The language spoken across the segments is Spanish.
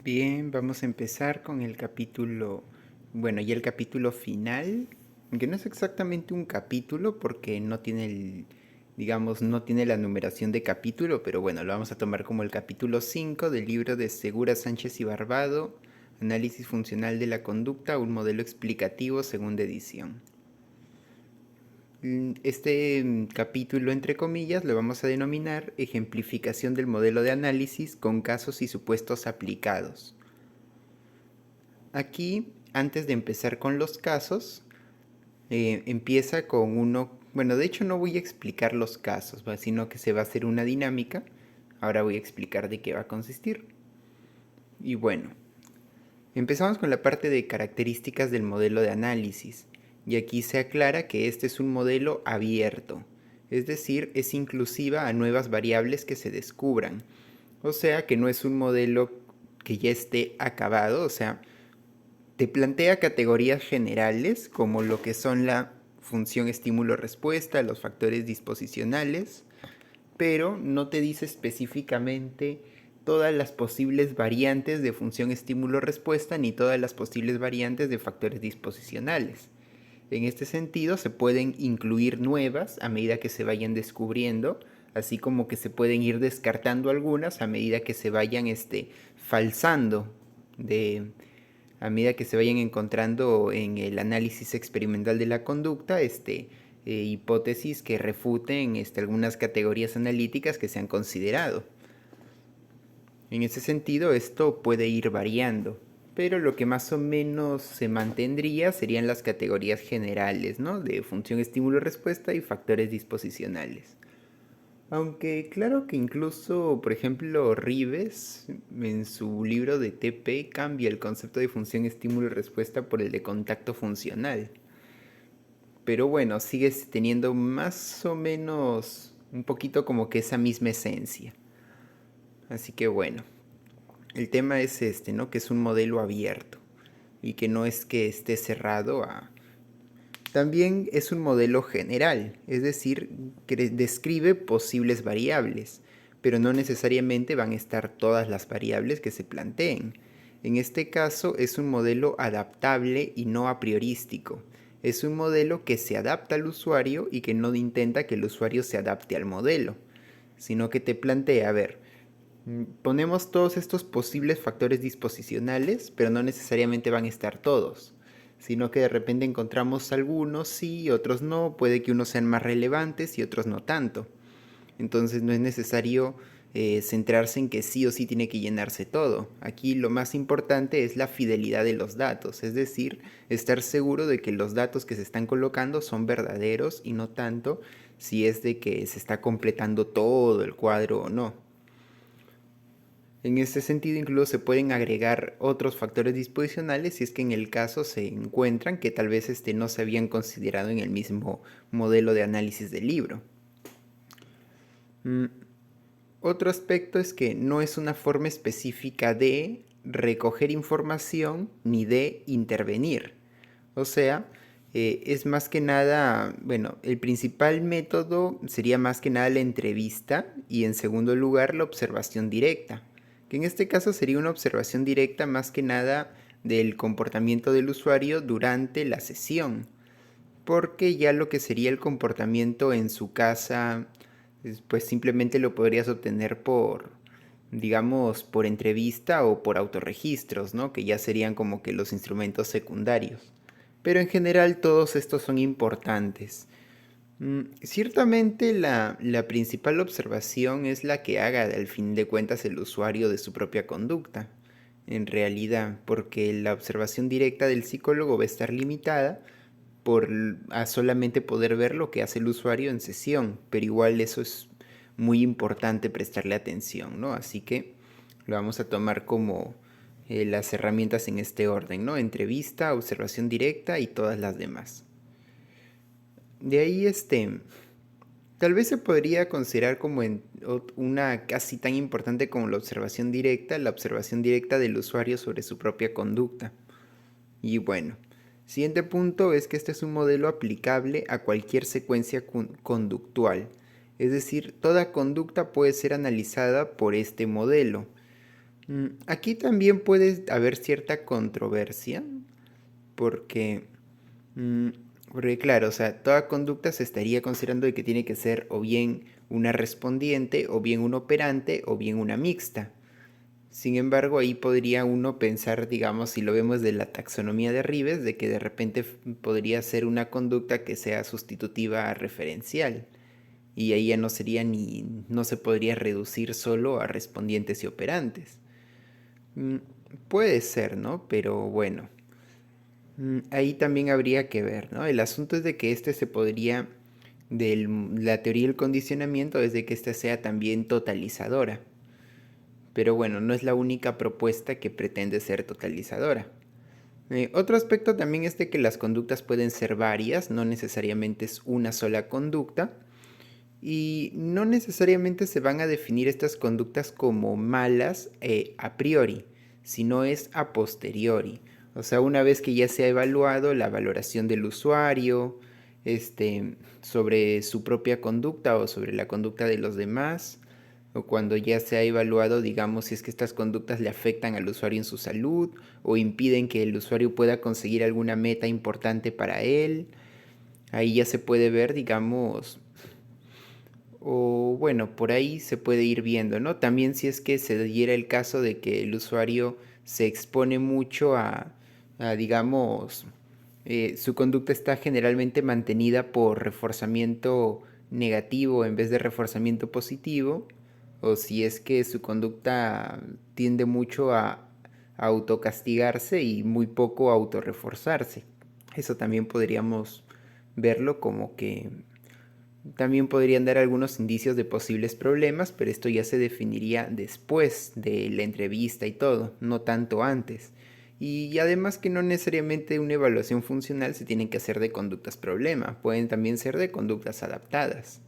Bien, vamos a empezar con el capítulo, bueno, ya el capítulo final, que no es exactamente un capítulo porque no tiene digamos, no tiene la numeración de capítulo, pero bueno, lo vamos a tomar como el capítulo 5 del libro de Segura Sánchez y Barbado, Análisis funcional de la conducta, un modelo explicativo, segunda edición. Este capítulo, entre comillas, lo vamos a denominar ejemplificación del modelo de análisis con casos y supuestos aplicados. Aquí, antes de empezar con los casos, empieza con uno, bueno, de hecho no voy a explicar los casos, sino que se va a hacer una dinámica. Ahora voy a explicar de qué va a consistir. Y bueno, empezamos con la parte de características del modelo de análisis. Y aquí se aclara que este es un modelo abierto, es decir, es inclusiva a nuevas variables que se descubran. O sea que no es un modelo que ya esté acabado, o sea, te plantea categorías generales como lo que son la función estímulo-respuesta, los factores disposicionales, pero no te dice específicamente todas las posibles variantes de función estímulo-respuesta ni todas las posibles variantes de factores disposicionales. En este sentido, se pueden incluir nuevas a medida que se vayan descubriendo, así como que se pueden ir descartando algunas a medida que se vayan falsando de, a medida que se vayan encontrando en el análisis experimental de la conducta, hipótesis que refuten algunas categorías analíticas que se han considerado. En ese sentido, esto puede ir variando, pero lo que más o menos se mantendría serían las categorías generales, ¿no? De función estímulo-respuesta y factores disposicionales. Aunque claro que incluso, por ejemplo, Rives en su libro de TP cambia el concepto de función estímulo-respuesta por el de contacto funcional. Pero bueno, sigue teniendo más o menos un poquito como que esa misma esencia. Así que bueno, el tema es ¿no? Que es un modelo abierto y que no es que esté cerrado a... También es un modelo general, es decir, que describe posibles variables, pero no necesariamente van a estar todas las variables que se planteen. En este caso es un modelo adaptable y no a priorístico. Es un modelo que se adapta al usuario y que no intenta que el usuario se adapte al modelo, sino que te plantea, a ver, ponemos todos estos posibles factores disposicionales, pero no necesariamente van a estar todos, sino que de repente encontramos algunos sí y otros no, puede que unos sean más relevantes y otros no tanto. Entonces no es necesario centrarse en que sí o sí tiene que llenarse todo. Aquí lo más importante es la fidelidad de los datos, es decir, estar seguro de que los datos que se están colocando son verdaderos y no tanto si es de que se está completando todo el cuadro o no. En este sentido, incluso se pueden agregar otros factores disposicionales si es que en el caso se encuentran que tal vez no se habían considerado en el mismo modelo de análisis del libro. Otro aspecto es que no es una forma específica de recoger información ni de intervenir. O sea, es más que nada, bueno, el principal método sería más que nada la entrevista y en segundo lugar la observación directa, que en este caso sería una observación directa más que nada del comportamiento del usuario durante la sesión, porque ya lo que sería el comportamiento en su casa, pues simplemente lo podrías obtener por, digamos, por entrevista o por autorregistros, ¿no? Que ya serían como que los instrumentos secundarios. Pero en general todos estos son importantes. Ciertamente la principal observación es la que haga al fin de cuentas el usuario de su propia conducta, en realidad, porque la observación directa del psicólogo va a estar limitada a solamente poder ver lo que hace el usuario en sesión, pero igual eso es muy importante prestarle atención, ¿no? Así que lo vamos a tomar como las herramientas en este orden, ¿no? Entrevista, observación directa y todas las demás. De ahí tal vez se podría considerar como una casi tan importante como la observación directa del usuario sobre su propia conducta. Y bueno, siguiente punto es que este es un modelo aplicable a cualquier secuencia conductual. Es decir, toda conducta puede ser analizada por este modelo. Aquí también puede haber cierta controversia porque, mm, porque claro, o sea, toda conducta se estaría considerando de que tiene que ser o bien una respondiente, o bien un operante, o bien una mixta. Sin embargo, ahí podría uno pensar, digamos, si lo vemos de la taxonomía de Rives, de que de repente podría ser una conducta que sea sustitutiva a referencial. Y ahí ya no sería ni, no se podría reducir solo a respondientes y operantes. Mm, Puede ser, ¿no? Pero bueno, ahí también habría que ver, ¿no? El asunto es de que este se podría, de la teoría del condicionamiento, es de que esta sea también totalizadora. Pero bueno, no es la única propuesta que pretende ser totalizadora. Otro aspecto también es de que las conductas pueden ser varias, no necesariamente es una sola conducta, y no necesariamente se van a definir estas conductas como malas a priori, sino es a posteriori. O sea, una vez que ya se ha evaluado la valoración del usuario, sobre su propia conducta o sobre la conducta de los demás, o cuando ya se ha evaluado, digamos, si es que estas conductas le afectan al usuario en su salud o impiden que el usuario pueda conseguir alguna meta importante para él. Ahí ya se puede ver, digamos, o bueno, por ahí se puede ir viendo, ¿no? También si es que se diera el caso de que el usuario se expone mucho digamos, su conducta está generalmente mantenida por reforzamiento negativo en vez de reforzamiento positivo, o si es que su conducta tiende mucho a autocastigarse y muy poco a autorreforzarse. Eso también podríamos verlo como que también podrían dar algunos indicios de posibles problemas, pero esto ya se definiría después de la entrevista y todo, no tanto antes. Y además que no necesariamente una evaluación funcional se tiene que hacer de conductas problema, pueden también ser de conductas adaptadas.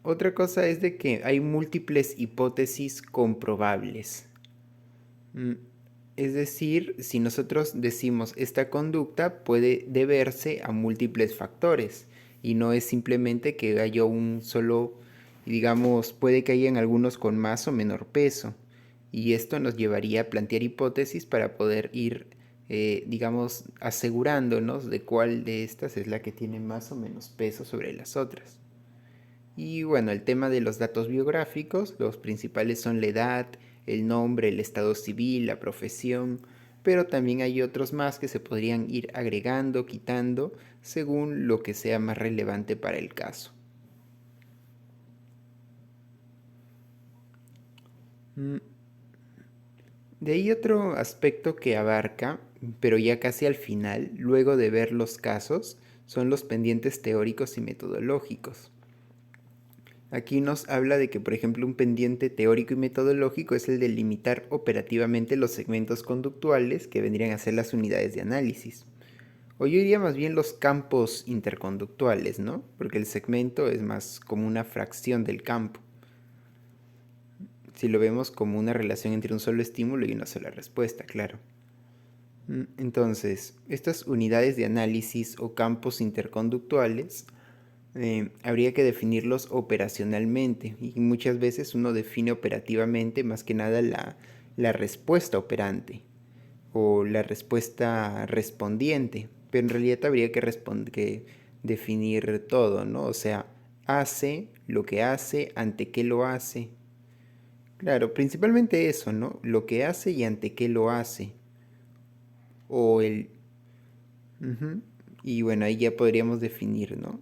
Otra cosa es de que hay múltiples hipótesis comprobables. Mm, Es decir, si nosotros decimos esta conducta puede deberse a múltiples factores y no es simplemente que haya un solo, digamos, puede que hayan algunos con más o menor peso. Y esto nos llevaría a plantear hipótesis para poder ir, digamos, asegurándonos de cuál de estas es la que tiene más o menos peso sobre las otras. Y bueno, el tema de los datos biográficos, los principales son la edad, el nombre, el estado civil, la profesión, pero también hay otros más que se podrían ir agregando, quitando, según lo que sea más relevante para el caso. Mm, De ahí otro aspecto que abarca, pero ya casi al final, luego de ver los casos, son los pendientes teóricos y metodológicos. Aquí nos habla de que, por ejemplo, un pendiente teórico y metodológico es el de limitar operativamente los segmentos conductuales que vendrían a ser las unidades de análisis. O yo diría más bien los campos interconductuales, ¿no? Porque el segmento es más como una fracción del campo. Si lo vemos como una relación entre un solo estímulo y una sola respuesta, claro. Entonces, estas unidades de análisis o campos interconductuales habría que definirlos operacionalmente y muchas veces uno define operativamente más que nada la respuesta operante o la respuesta respondiente, pero en realidad habría que definir todo, ¿no? O sea, hace lo que hace, ante qué lo hace. Claro, principalmente eso, ¿no? Lo que hace y ante qué lo hace. O el... Ujú. Y bueno, ahí ya podríamos definir, ¿no?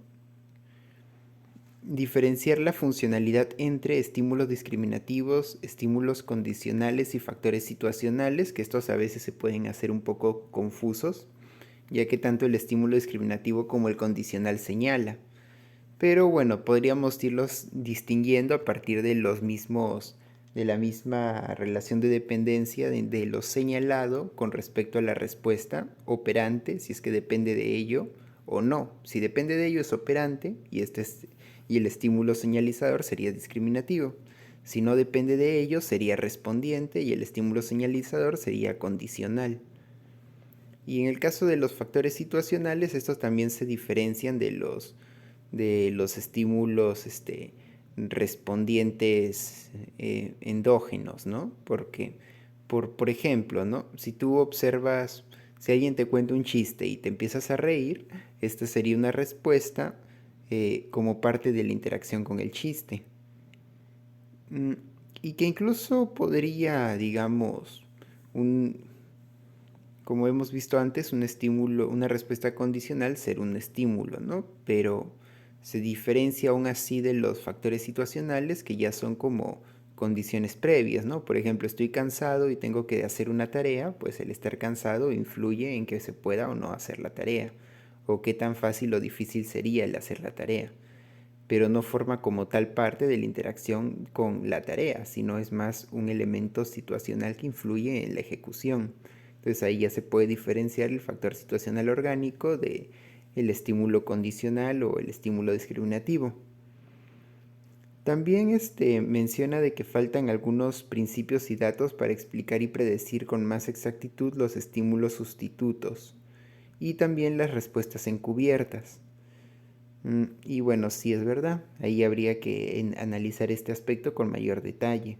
Diferenciar la funcionalidad entre estímulos discriminativos, estímulos condicionales y factores situacionales, que estos a veces se pueden hacer un poco confusos, ya que tanto el estímulo discriminativo como el condicional señala. Pero bueno, podríamos irlos distinguiendo a partir de los mismos, de la misma relación de dependencia de lo señalado con respecto a la respuesta operante, si es que depende de ello o no. Si depende de ello es operante y el estímulo señalizador sería discriminativo. Si no depende de ello sería respondiente y el estímulo señalizador sería condicional. Y en el caso de los factores situacionales, estos también se diferencian de los estímulos respondientes endógenos, ¿no? Porque, por ejemplo, ¿no? Si tú observas, si alguien te cuenta un chiste y te empiezas a reír, esta sería una respuesta como parte de la interacción con el chiste. Mm, y que incluso podría, digamos, un, como hemos visto antes, un estímulo, una respuesta condicional ser un estímulo, ¿no? Pero se diferencia aún así de los factores situacionales que ya son como condiciones previas, ¿no? Por ejemplo, estoy cansado y tengo que hacer una tarea, pues el estar cansado influye en que se pueda o no hacer la tarea, o qué tan fácil o difícil sería el hacer la tarea, pero no forma como tal parte de la interacción con la tarea, sino es más un elemento situacional que influye en la ejecución. Entonces ahí ya se puede diferenciar el factor situacional orgánico de el estímulo condicional o el estímulo discriminativo. También menciona de que faltan algunos principios y datos para explicar y predecir con más exactitud los estímulos sustitutos y también las respuestas encubiertas. Y bueno, sí es verdad, ahí habría que analizar este aspecto con mayor detalle.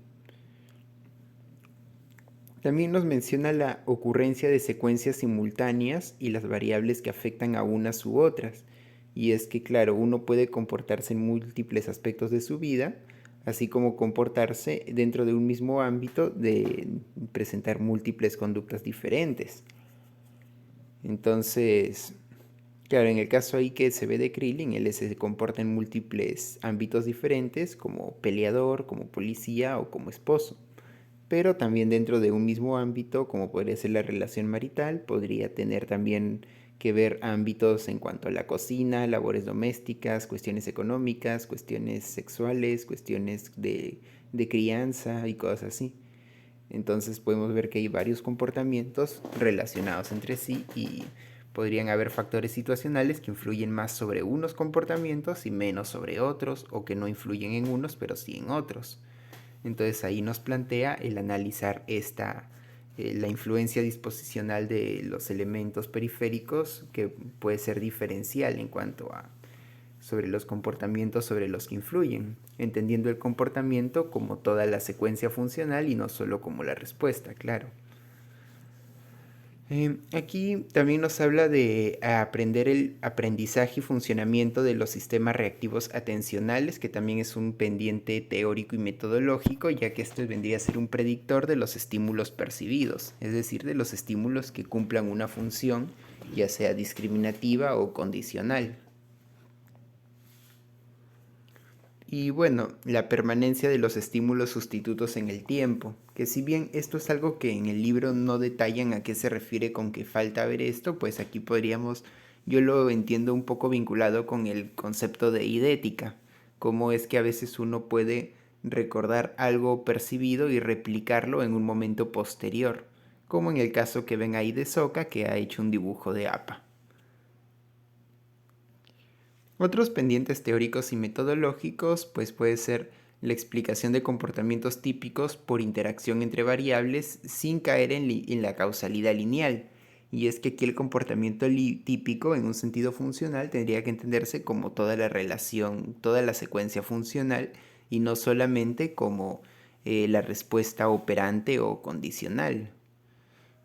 También nos menciona la ocurrencia de secuencias simultáneas y las variables que afectan a unas u otras. Y es que, claro, uno puede comportarse en múltiples aspectos de su vida, así como comportarse dentro de un mismo ámbito de presentar múltiples conductas diferentes. Entonces, claro, en el caso ahí que se ve de Krillin, él se comporta en múltiples ámbitos diferentes, como peleador, como policía o como esposo. Pero también dentro de un mismo ámbito, como podría ser la relación marital, podría tener también que ver ámbitos en cuanto a la cocina, labores domésticas, cuestiones económicas, cuestiones sexuales, cuestiones de crianza y cosas así. Entonces podemos ver que hay varios comportamientos relacionados entre sí y podrían haber factores situacionales que influyen más sobre unos comportamientos y menos sobre otros, o que no influyen en unos pero sí en otros. Entonces ahí nos plantea el analizar la influencia disposicional de los elementos periféricos, que puede ser diferencial en cuanto a sobre los comportamientos sobre los que influyen, entendiendo el comportamiento como toda la secuencia funcional y no solo como la respuesta, claro. Aquí también nos habla de aprender el aprendizaje y funcionamiento de los sistemas reactivos atencionales, que también es un pendiente teórico y metodológico, ya que esto vendría a ser un predictor de los estímulos percibidos, es decir, de los estímulos que cumplan una función, ya sea discriminativa o condicional. Y bueno, la permanencia de los estímulos sustitutos en el tiempo, que si bien esto es algo que en el libro no detallan a qué se refiere con que falta ver esto, pues aquí podríamos, yo lo entiendo un poco vinculado con el concepto de idética, cómo es que a veces uno puede recordar algo percibido y replicarlo en un momento posterior, como en el caso que ven ahí de Sokka, que ha hecho un dibujo de Appa. Otros pendientes teóricos y metodológicos pues puede ser la explicación de comportamientos típicos por interacción entre variables sin caer en la causalidad lineal. Y es que aquí el comportamiento típico en un sentido funcional tendría que entenderse como toda la relación, toda la secuencia funcional y no solamente como la respuesta operante o condicional.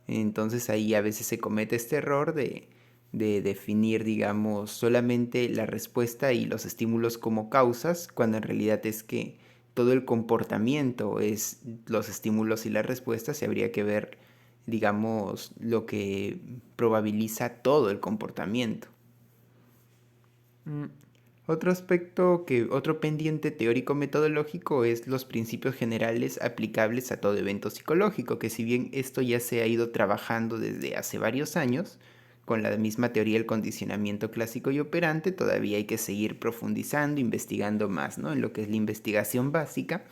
Entonces ahí a veces se comete este error de definir, digamos, solamente la respuesta y los estímulos como causas, cuando en realidad es que todo el comportamiento es los estímulos y las respuestas, y habría que ver, digamos, lo que probabiliza todo el comportamiento. Mm, Otro aspecto otro pendiente teórico metodológico es los principios generales aplicables a todo evento psicológico, que si bien esto ya se ha ido trabajando desde hace varios años, con la misma teoría del condicionamiento clásico y operante, todavía hay que seguir profundizando, investigando más, ¿no? En lo que es la investigación básica,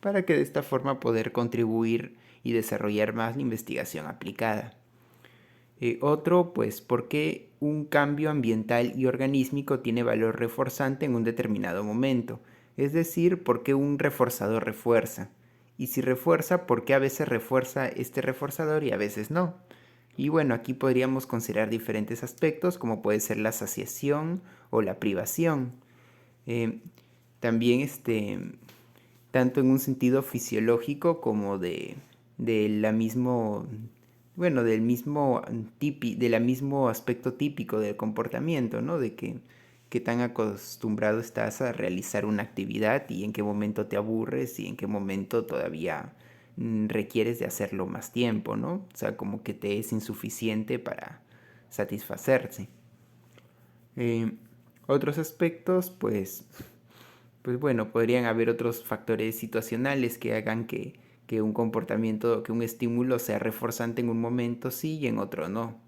para que de esta forma poder contribuir y desarrollar más la investigación aplicada. Otro, pues, ¿por qué un cambio ambiental y organísmico tiene valor reforzante en un determinado momento? Es decir, ¿por qué un reforzador refuerza? Y si refuerza, ¿por qué a veces refuerza este reforzador y a veces no? Y bueno, aquí podríamos considerar diferentes aspectos, como puede ser la saciación o la privación. Eh, también tanto en un sentido fisiológico como de la mismo, bueno, de la mismo aspecto típico del comportamiento, ¿no? De que tan acostumbrado estás a realizar una actividad y en qué momento te aburres y en qué momento todavía requieres de hacerlo más tiempo, ¿no? O sea, como que te es insuficiente para satisfacerse. Eh, Otros aspectos, pues bueno, podrían haber otros factores situacionales que hagan que un comportamiento, que un estímulo sea reforzante en un momento sí y en otro no.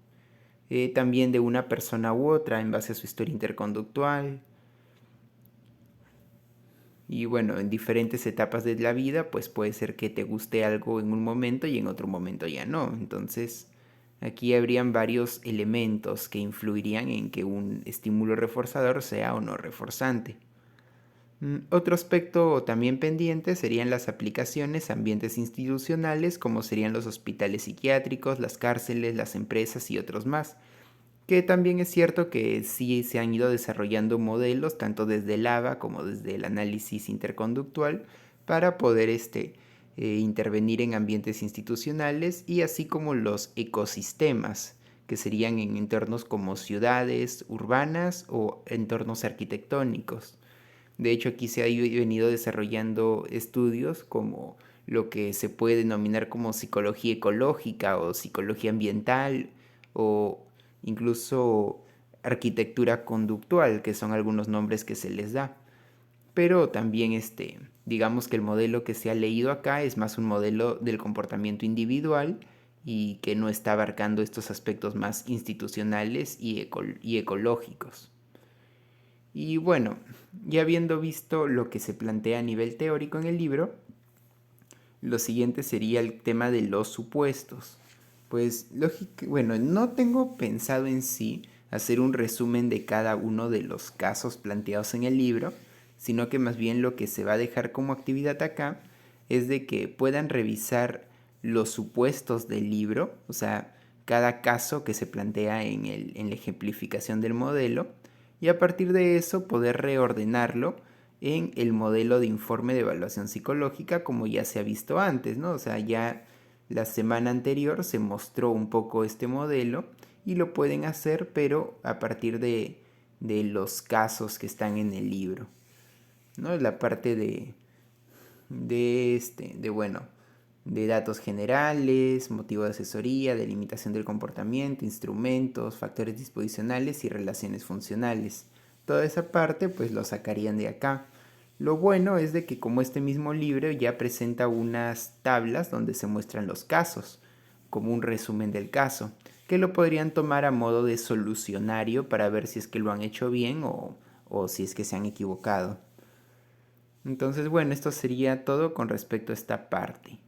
También de una persona u otra en base a su historia interconductual. Y bueno, en diferentes etapas de la vida, pues puede ser que te guste algo en un momento y en otro momento ya no. Entonces, aquí habrían varios elementos que influirían en que un estímulo reforzador sea o no reforzante. Otro aspecto también pendiente serían las aplicaciones a ambientes institucionales como serían los hospitales psiquiátricos, las cárceles, las empresas y otros más. Que también es cierto que sí se han ido desarrollando modelos tanto desde el ABA como desde el análisis interconductual para poder intervenir en ambientes institucionales y así como los ecosistemas que serían en entornos como ciudades urbanas o entornos arquitectónicos. De hecho, aquí se ha venido desarrollando estudios como lo que se puede denominar como psicología ecológica o psicología ambiental o incluso arquitectura conductual, que son algunos nombres que se les da. Pero también digamos que el modelo que se ha leído acá es más un modelo del comportamiento individual y que no está abarcando estos aspectos más institucionales y ecológicos. Y bueno, ya habiendo visto lo que se plantea a nivel teórico en el libro, lo siguiente sería el tema de los supuestos. Pues bueno, no tengo pensado en sí hacer un resumen de cada uno de los casos planteados en el libro, sino que más bien lo que se va a dejar como actividad acá es de que puedan revisar los supuestos del libro, o sea, cada caso que se plantea en la ejemplificación del modelo, y a partir de eso poder reordenarlo en el modelo de informe de evaluación psicológica como ya se ha visto antes, ¿no? O sea, ya la semana anterior se mostró un poco este modelo y lo pueden hacer, pero a partir de los casos que están en el libro, ¿no? La parte bueno, de datos generales, motivo de asesoría, delimitación del comportamiento, instrumentos, factores disposicionales y relaciones funcionales. Toda esa parte pues lo sacarían de acá. Lo bueno es de que como este mismo libro ya presenta unas tablas donde se muestran los casos, como un resumen del caso, que lo podrían tomar a modo de solucionario para ver si es que lo han hecho bien o si es que se han equivocado. Entonces, bueno, esto sería todo con respecto a esta parte.